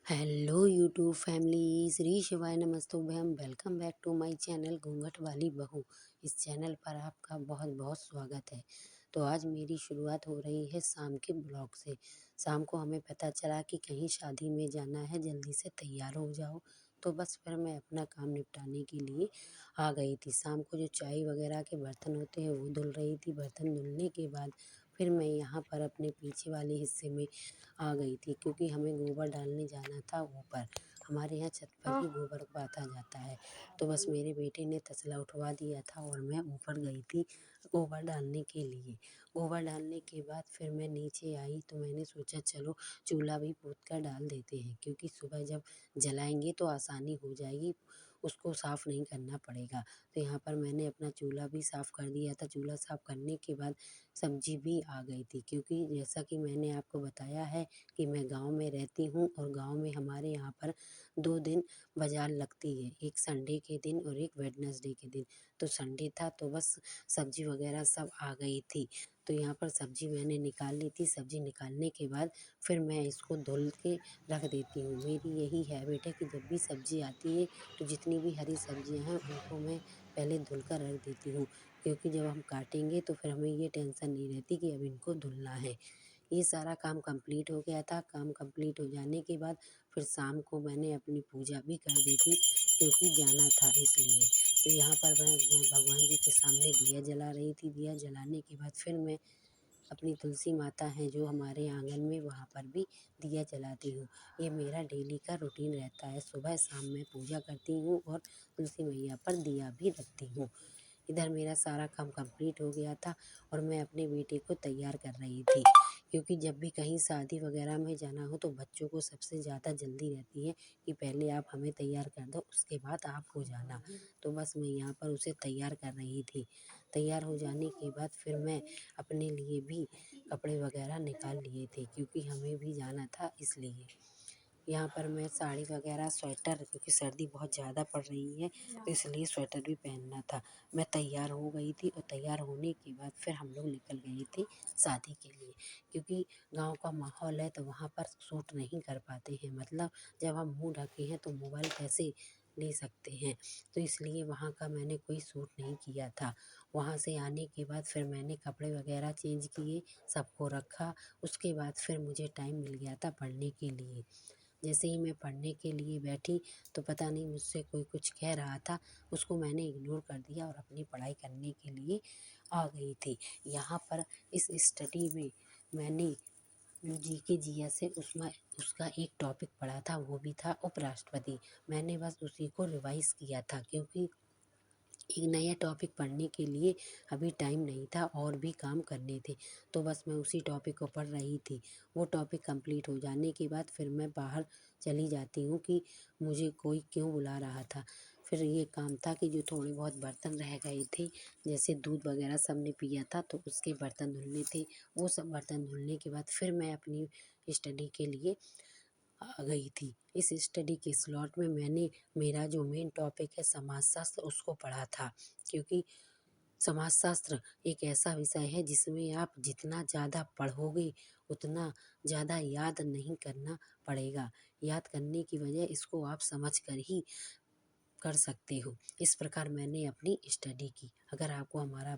Hello YouTube family, Shri शिवाय नमस्तुभ्यम। Welcome back to my channel घूंघट वाली बहू। इस चैनल पर आपका बहुत बहुत स्वागत है। तो आज मेरी शुरुआत हो रही है शाम के ब्लॉग से। शाम को हमें पता चला कि कहीं शादी में जाना है, जल्दी से तैयार हो जाओ। तो बस फिर मैं अपना काम निपटाने के लिए आ गई थी। शाम को जो चाय वगैरह के बर्तन होते हैं वो धुल रही थी। बर्तन धुलने के बाद फिर मैं यहाँ पर अपने पीछे वाले हिस्से में आ गई थी, क्योंकि हमें गोबर डालने जाना था ऊपर। हमारे यहाँ छत पर ही गोबर बाँधा जाता है। तो बस मेरे बेटे ने तसला उठवा दिया था और मैं ऊपर गई थी गोबर डालने के लिए। गोबर डालने के बाद फिर मैं नीचे आई तो मैंने सोचा चलो चूल्हा भी पोत कर डाल देते हैं, क्योंकि सुबह जब जलाएंगे तो आसानी हो जाएगी, उसको साफ़ नहीं करना पड़ेगा। तो यहाँ पर मैंने अपना चूल्हा भी साफ़ कर दिया था। चूल्हा साफ़ करने के बाद सब्जी भी आ गई थी, क्योंकि जैसा कि मैंने आपको बताया है कि मैं गांव में रहती हूँ और गांव में हमारे यहाँ पर 2 दिन बाज़ार लगती है, एक संडे के दिन और एक वेडनेसडे के दिन। तो संडे था तो बस सब्जी वगैरह सब आ गई थी। तो यहाँ पर सब्जी मैंने निकाल ली थी। सब्जी निकालने के बाद फिर मैं इसको धुल के रख देती हूँ। मेरी यही हैबिट है कि जब भी सब्जी आती है तो जितनी भी हरी सब्जियाँ हैं उनको मैं पहले धुल कर रख देती हूँ, क्योंकि जब हम काटेंगे तो फिर हमें ये टेंशन नहीं रहती कि अब इनको धुलना है। ये सारा काम कंप्लीट हो गया था। काम कंप्लीट हो जाने के बाद फिर शाम को मैंने अपनी पूजा भी कर दी थी, क्योंकि जाना था इसलिए। तो यहाँ पर मैं भगवान जी के सामने दिया जला रही थी। दिया जलाने के बाद फिर मैं अपनी तुलसी माता हैं जो हमारे आंगन में, वहाँ पर भी दिया जलाती हूँ। ये मेरा डेली का रूटीन रहता है। सुबह शाम मैं पूजा करती हूँ और तुलसी मैया पर दिया भी रखती हूँ। इधर मेरा सारा काम कंप्लीट हो गया था और मैं अपने बेटे को तैयार कर रही थी, क्योंकि जब भी कहीं शादी वगैरह में जाना हो तो बच्चों को सबसे ज़्यादा जल्दी रहती है कि पहले आप हमें तैयार कर दो, उसके बाद आप हो जाना। तो बस मैं यहाँ पर उसे तैयार कर रही थी। तैयार हो जाने के बाद फिर मैं अपने लिए भी कपड़े वगैरह निकाल लिए थे, क्योंकि हमें भी जाना था इसलिए। यहाँ पर मैं साड़ी वगैरह, स्वेटर, क्योंकि सर्दी बहुत ज़्यादा पड़ रही है तो इसलिए स्वेटर भी पहनना था। मैं तैयार हो गई थी और तैयार होने के बाद फिर हम लोग निकल गए थे शादी के लिए, क्योंकि गांव का माहौल है तो वहाँ पर शूट नहीं कर पाते हैं। मतलब जब हम मुँह ढके हैं तो मोबाइल कैसे ले सकते हैं, तो इसलिए वहाँ का मैंने कोई शूट नहीं किया था। वहाँ से आने के बाद फिर मैंने कपड़े वगैरह चेंज किए, सबको रखा। उसके बाद फिर मुझे टाइम मिल गया था पढ़ने के लिए। जैसे ही मैं पढ़ने के लिए बैठी तो पता नहीं मुझसे कोई कुछ कह रहा था, उसको मैंने इग्नोर कर दिया और अपनी पढ़ाई करने के लिए आ गई थी। यहाँ पर इस स्टडी में मैंने जीके जीएस से उसमें उसका एक टॉपिक पढ़ा था, वो भी था उपराष्ट्रपति। मैंने बस उसी को रिवाइज किया था, क्योंकि एक नया टॉपिक पढ़ने के लिए अभी टाइम नहीं था और भी काम करने थे। तो बस मैं उसी टॉपिक को पढ़ रही थी। वो टॉपिक कंप्लीट हो जाने के बाद फिर मैं बाहर चली जाती हूँ कि मुझे कोई क्यों बुला रहा था। फिर ये काम था कि जो थोड़े बहुत बर्तन रह गए थे, जैसे दूध वगैरह सब ने पिया था तो उसके बर्तन धुलने थे। वो सब बर्तन धुलने के बाद फिर मैं अपनी स्टडी के लिए आ गई थी। इस स्टडी के स्लॉट में मैंने मेरा जो मेन टॉपिक है समाजशास्त्र, उसको पढ़ा था, क्योंकि समाजशास्त्र एक ऐसा विषय है जिसमें आप जितना ज़्यादा पढ़ोगे उतना ज़्यादा याद नहीं करना पड़ेगा। याद करने की बजाय इसको आप समझ कर ही कर सकते हो। इस प्रकार मैंने अपनी स्टडी की। अगर आपको हमारा